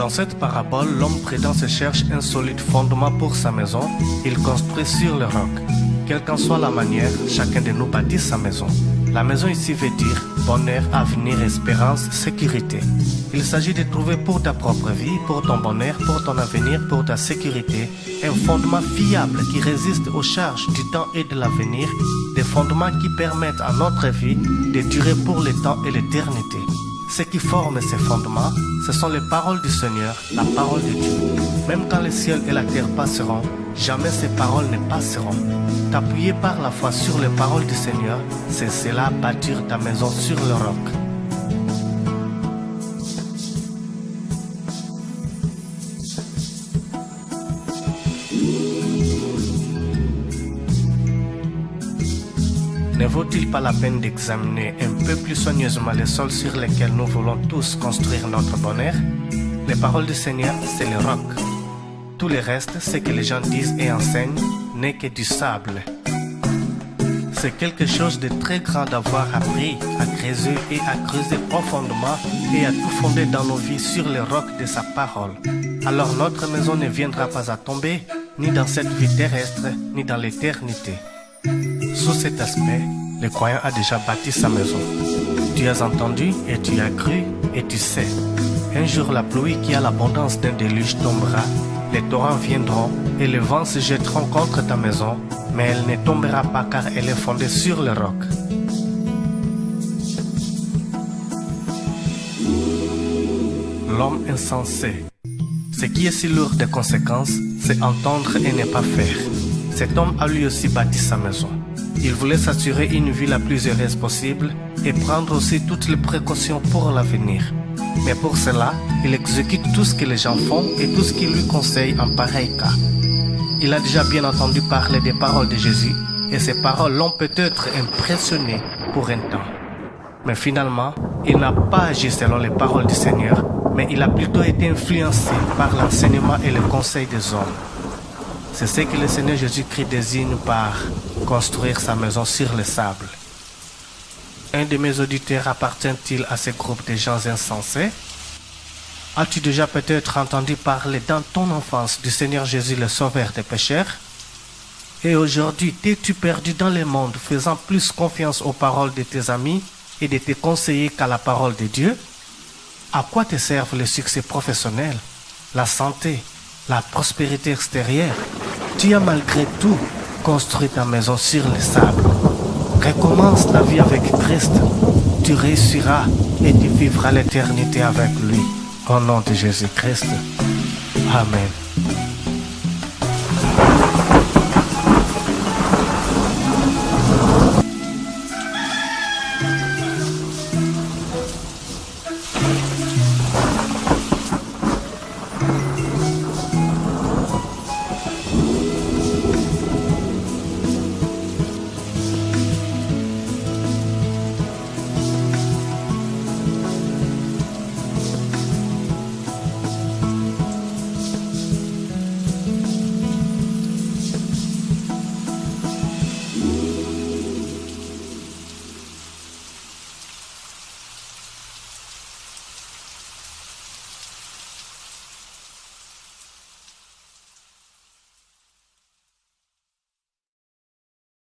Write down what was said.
Dans cette parabole, l'homme prudent se cherche un solide fondement pour sa maison. Il construit sur le roc. Quelle qu'en soit la manière, chacun de nous bâtit sa maison. La maison ici veut dire bonheur, avenir, espérance, sécurité. Il s'agit de trouver pour ta propre vie, pour ton bonheur, pour ton avenir, pour ta sécurité, un fondement fiable qui résiste aux charges du temps et de l'avenir, des fondements qui permettent à notre vie de durer pour le temps et l'éternité. Ce qui forme ces fondements, ce sont les paroles du Seigneur, la parole de Dieu. Même quand le ciel et la terre passeront, jamais ces paroles ne passeront. T'appuyer par la foi sur les paroles du Seigneur, c'est cela bâtir ta maison sur le roc. Ne vaut-il pas la peine d'examiner un peu plus soigneusement les sols sur lesquels nous voulons tous construire notre bonheur? Les paroles du Seigneur, c'est le roc. Tout le reste, ce que les gens disent et enseignent, n'est que du sable. C'est quelque chose de très grand d'avoir appris à creuser et à creuser profondément et à tout fonder dans nos vies sur le roc de sa parole. Alors notre maison ne viendra pas à tomber, ni dans cette vie terrestre, ni dans l'éternité. Sous cet aspect, le croyant a déjà bâti sa maison. Tu as entendu et tu as cru et tu sais. Un jour la pluie qui a l'abondance d'un déluge tombera, les torrents viendront et les vents se jetteront contre ta maison, mais elle ne tombera pas car elle est fondée sur le roc. L'homme insensé. Ce qui est si lourd de conséquences, c'est entendre et ne pas faire. Cet homme a lui aussi bâti sa maison. Il voulait s'assurer une vie la plus heureuse possible et prendre aussi toutes les précautions pour l'avenir. Mais pour cela, il exécute tout ce que les gens font et tout ce qu'ils lui conseillent en pareil cas. Il a déjà bien entendu parler des paroles de Jésus et ces paroles l'ont peut-être impressionné pour un temps. Mais finalement, il n'a pas agi selon les paroles du Seigneur, mais il a plutôt été influencé par l'enseignement et le conseil des hommes. C'est ce que le Seigneur Jésus-Christ désigne par construire sa maison sur le sable. Un de mes auditeurs appartient-il à ce groupe de gens insensés? As-tu déjà peut-être entendu parler dans ton enfance du Seigneur Jésus le Sauveur des pécheurs? Et aujourd'hui, t'es-tu perdu dans le monde faisant plus confiance aux paroles de tes amis et de tes conseillers qu'à la parole de Dieu? À quoi te servent le succès professionnel, la santé, la prospérité extérieure? Tu as malgré tout construit ta maison sur le sable. Recommence ta vie avec Christ. Tu réussiras et tu vivras l'éternité avec lui. Au nom de Jésus-Christ. Amen.